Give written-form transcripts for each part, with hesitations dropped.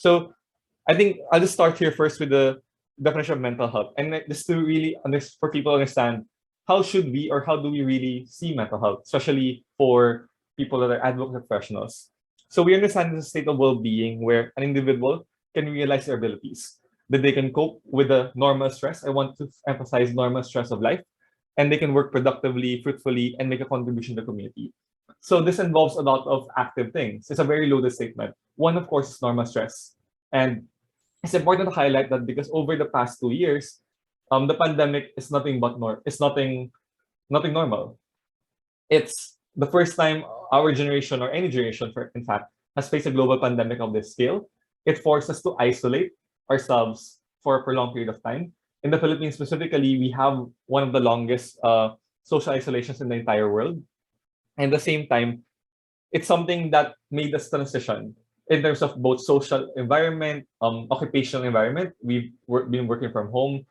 So I think I'll just start here first with the definition of mental health, and just to really for people to understand how should we or how do we really see mental health, especially for people that are advocate professionals. So we understand it's a state of well-being where an individual can realize their abilities, that they can cope with the normal stress. I want to emphasize normal stress of life, and they can work productively, fruitfully, and make a contribution to the community. So this involves a lot of active things. It's a very loaded statement. One, of course, is normal stress. And it's important to highlight that because over the past 2 years, the pandemic is nothing but nothing normal. It's the first time our generation or any generation, in fact, has faced a global pandemic of this scale. It forced us to isolate ourselves for a prolonged period of time. In the Philippines specifically, we have one of the longest social isolations in the entire world. And at the same time, it's something that made us transition in terms of both social environment, occupational environment. Been working from home,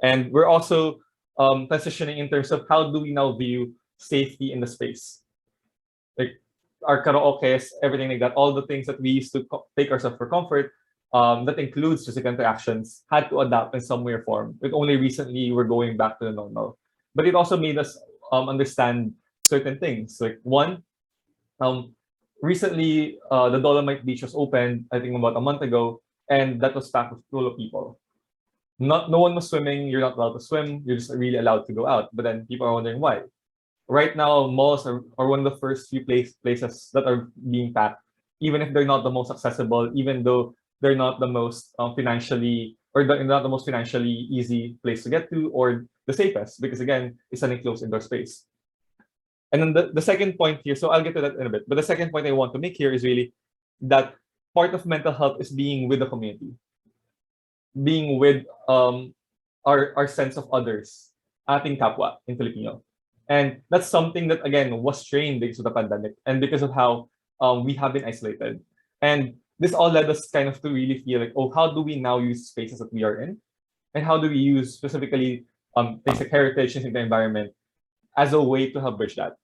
and we're also transitioning in terms of how do we now view safety in the space. Like our karaokes, everything like that, all the things that we used to take ourselves for comfort, that includes physical interactions, had to adapt in some way or form. Like only recently we're going back to the normal. But it also made us understand certain things. Like one, recently the Dolomite Beach was opened, I think about a month ago, and that was packed full of people. No one was swimming. You're not allowed to swim. You're just really allowed to go out. But then people are wondering why. Right now, malls are one of the first few places that are being packed, even if they're not the most accessible, even though they're not the most financially or not the most financially easy place to get to or the safest, because again, it's an enclosed indoor space. And then the second point here, so I'll get to that in a bit, but the second point I want to make here is really that part of mental health is being with the community, being with our sense of others, ating kapwa in Filipino. And that's something that, again, was strained because of the pandemic and because of how we have been isolated. And this all led us kind of to really feel like, oh, how do we now use spaces that we are in? And how do we use specifically things like heritage and the environment as a way to help bridge that?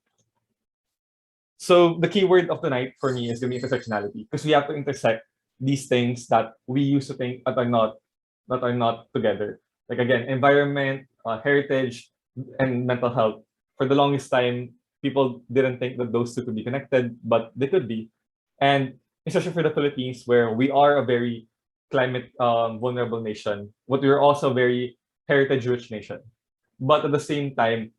So the key word of the night for me is going to be intersectionality, because we have to intersect these things that we used to think that are not together. Like again, environment, heritage, and mental health. For the longest time, people didn't think that those two could be connected, but they could be. And especially for the Philippines, where we are a very climate vulnerable nation, but we're also a very heritage-rich nation. But at the same time,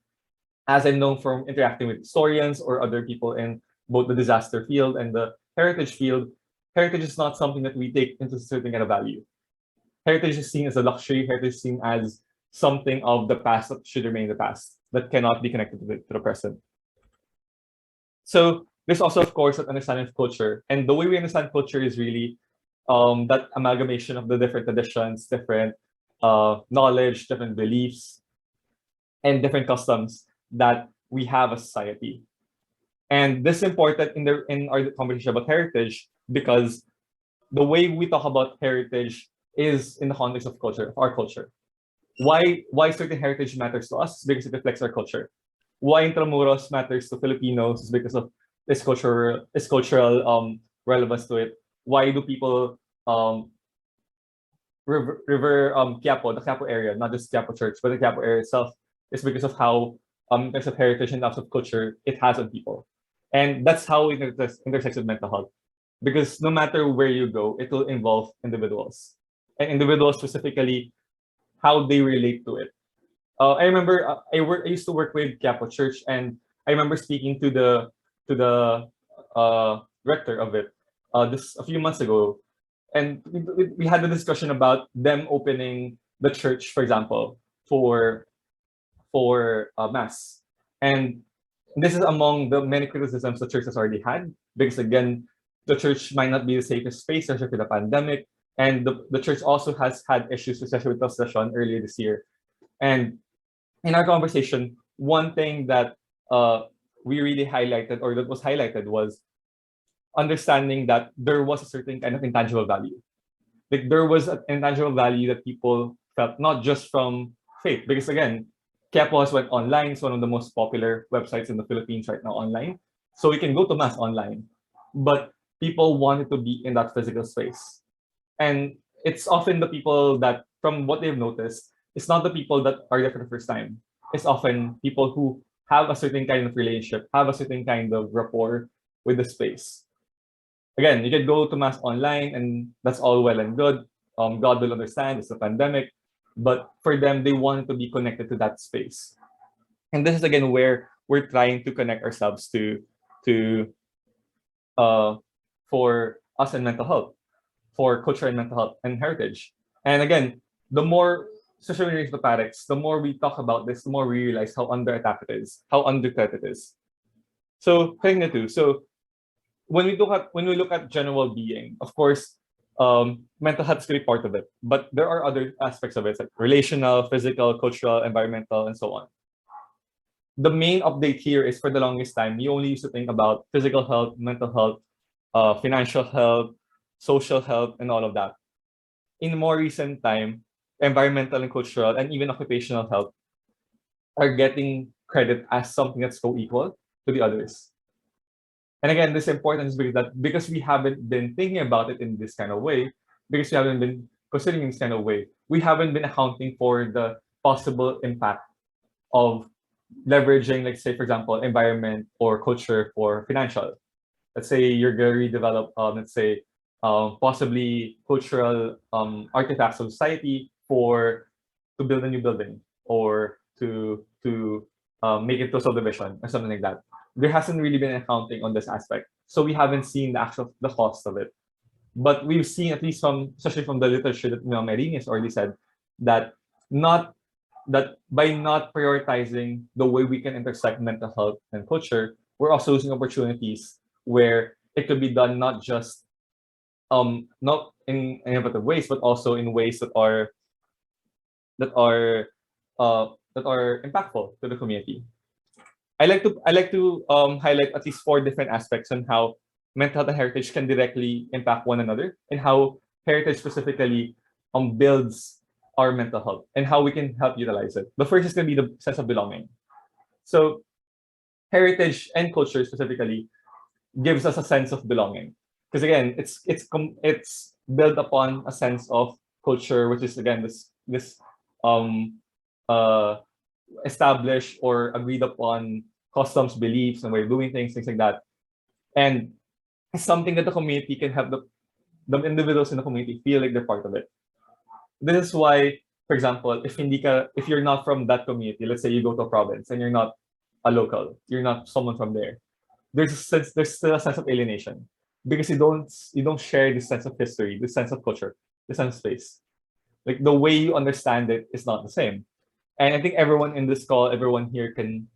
as I'm known from interacting with historians or other people in both the disaster field and the heritage field, heritage is not something that we take into certain kind of value. Heritage is seen as a luxury. Heritage is seen as something of the past that should remain in the past, that cannot be connected to the present. So there's also, of course, that understanding of culture. And the way we understand culture is really that amalgamation of the different traditions, different knowledge, different beliefs, and different customs that we have as society. And this is important in our conversation about heritage, because the way we talk about heritage is in the context of culture, of our culture. Why certain heritage matters to us? Because it reflects our culture. Why Intramuros matters to Filipinos is because of its cultural relevance to it. Why do people River Quiapo, the Quiapo area, not just Quiapo Church, but the Quiapo area itself, is because of how in terms of heritage and in terms of culture it has on people. And that's how it intersects with mental health. Because no matter where you go, it will involve individuals. And individuals specifically, how they relate to it. I remember I used to work with Quiapo Church, and I remember speaking to the rector of it this a few months ago, and we had a discussion about them opening the church, for example, for mass. And this is among the many criticisms the church has already had, because again, the church might not be the safest space, especially for the pandemic. And the church also has had issues, especially with the session earlier this year. And in our conversation, one thing that we really highlighted, or that was highlighted, was understanding that there was a certain kind of intangible value. Like there was an intangible value that people felt, not just from faith, because again, Quiapo went online. It's one of the most popular websites in the Philippines right now online. So we can go to mass online, but people wanted to be in that physical space. And it's often the people that, from what they've noticed, it's not the people that are there for the first time. It's often people who have a certain kind of relationship, have a certain kind of rapport with the space. Again, you can go to mass online and that's all well and good. God will understand, it's a pandemic. But for them, they want to be connected to that space. And this is again where we're trying to connect ourselves to for us in mental health, for culture and mental health and heritage. And again, the more social media is the PAREX, the more we talk about this, the more we realize how under attack it is, how under threat it is. So connecting the two. So when we look at general well-being, of course, mental health is going to be part of it, but there are other aspects of it, like relational, physical, cultural, environmental, and so on. The main update here is, for the longest time, you only used to think about physical health, mental health, financial health, social health, and all of that. In more recent time, environmental and cultural, and even occupational health are getting credit as something that's co-equal to the others. And again, this importance is because we haven't been thinking about it in this kind of way, because we haven't been considering this kind of way, we haven't been accounting for the possible impact of leveraging, like, say, for example, environment or culture for financial. Let's say you're going to redevelop, let's say, possibly cultural artifacts of society to build a new building, or to make it to a subdivision or something like that. There hasn't really been accounting on this aspect, so we haven't seen the cost of it. But we've seen, at least especially from the literature that Marini has already said, that by not prioritizing the way we can intersect mental health and culture, we're also losing opportunities where it could be done not just not in innovative ways, but also in ways that are impactful to the community. I like to highlight at least 4 different aspects on how mental health and heritage can directly impact one another, and how heritage specifically builds our mental health and how we can help utilize it. The first is going to be the sense of belonging. So heritage and culture specifically gives us a sense of belonging, because again, it's built upon a sense of culture, which is again this established or agreed upon customs, beliefs, and way of doing things like that. And it's something that the community can help the individuals in the community feel like they're part of it. This is why, for example, if you're not from that community, let's say you go to a province and you're not a local, you're not someone from there, there's still a sense of alienation, because you don't share this sense of history, this sense of culture, this sense of space. Like, the way you understand it is not the same. And I think everyone in this call, everyone here can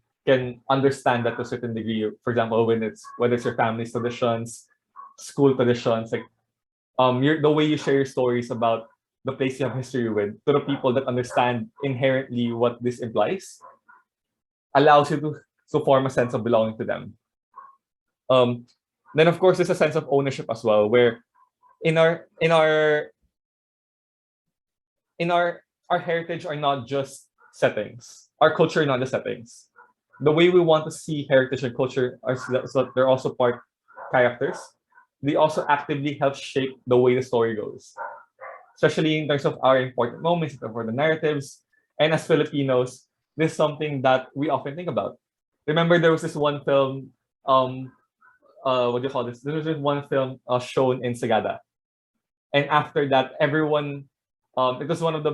understand that to a certain degree. For example, whether it's your family's traditions, school traditions, like the way you share your stories about the place you have history with to the people that understand inherently what this implies, allows you to form a sense of belonging to them. Then of course there's a sense of ownership as well, where in our heritage are not just settings. Our culture are not the settings. The way we want to see heritage and culture are so that they're also part characters. They also actively help shape the way the story goes, especially in terms of our important moments, for the narratives. And as Filipinos, this is something that we often think about. Remember, there was this one film, what do you call this? There was this one film shown in Sagada, and after that, everyone, it was one of the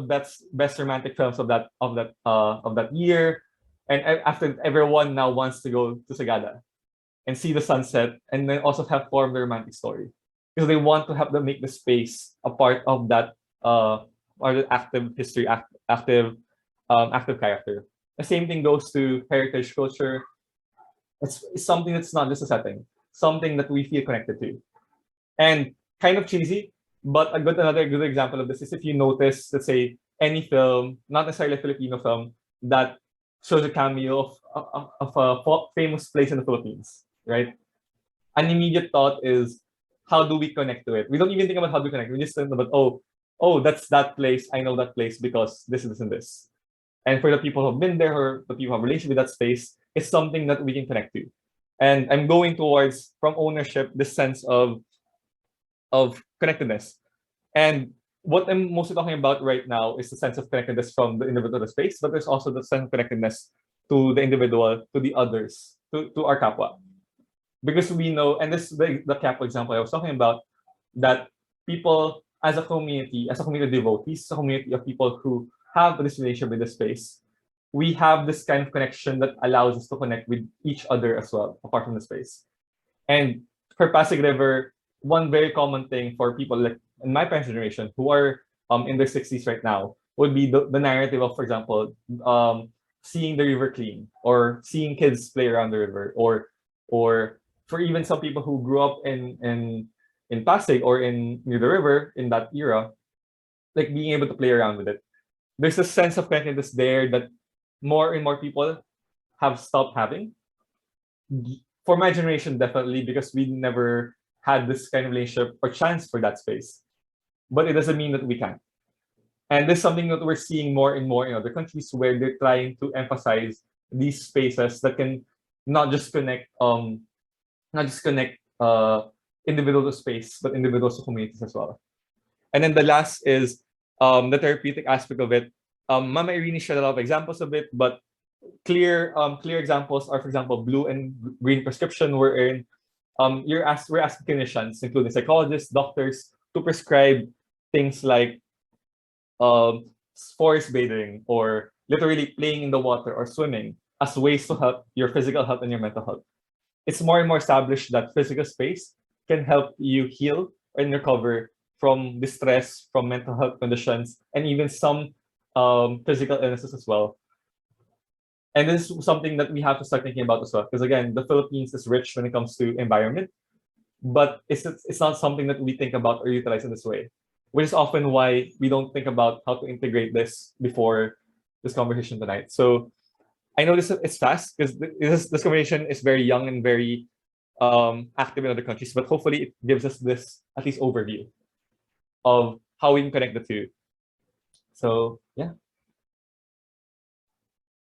best romantic films of that year, and after, everyone now wants to go to Sagada and see the sunset, and then also have formed the romantic story, because they want to have them make the space a part of that or the active history, active character. The same thing goes to heritage culture. It's something that's not just a setting, something that we feel connected to. And kind of cheesy, but another good example of this is if you notice, let's say, any film, not necessarily a Filipino film, that shows a cameo of a famous place in the Philippines, right? An immediate thought is, how do we connect to it? We don't even think about how do we connect. We just think about, oh, that's that place. I know that place because this, and this. And for the people who have been there, or the people who have relationship with that space, it's something that we can connect to. And I'm going towards, from ownership, this sense of connectedness. And what I'm mostly talking about right now is the sense of connectedness from the individual to the space, but there's also the sense of connectedness to the individual, to the others, to our kapwa. Because we know, and this is the kapwa example I was talking about, that people as a community of devotees, a community of people who have this relationship with the space, we have this kind of connection that allows us to connect with each other as well, apart from the space. And for Pasig River, one very common thing for people like in my parents' generation who are in their 60s right now would be the narrative of, for example, seeing the river clean or seeing kids play around the river, or for even some people who grew up in Pasig or in near the river in that era, like being able to play around with it. There's a sense of connectedness there that more and more people have stopped having. For my generation, definitely, because we never had this kind of relationship or chance for that space. But it doesn't mean that we can't. And this is something that we're seeing more and more in other countries where they're trying to emphasize these spaces that can not just connect individual to space, but individuals to communities as well. And then the last is the therapeutic aspect of it. Mama Irene shared a lot of examples of it, but clear examples are, for example, blue and green prescription, wherein we're asking clinicians, including psychologists, doctors, to prescribe things like forest bathing or literally playing in the water or swimming as ways to help your physical health and your mental health. It's more and more established that physical space can help you heal and recover from distress, from mental health conditions, and even some physical illnesses as well. And this is something that we have to start thinking about as well, because again, the Philippines is rich when it comes to environment, but it's not something that we think about or utilize in this way, which is often why we don't think about how to integrate this before this conversation tonight. So I know this is fast because this conversation is very young and very active in other countries, but hopefully it gives us this at least overview of how we can connect the two. So yeah.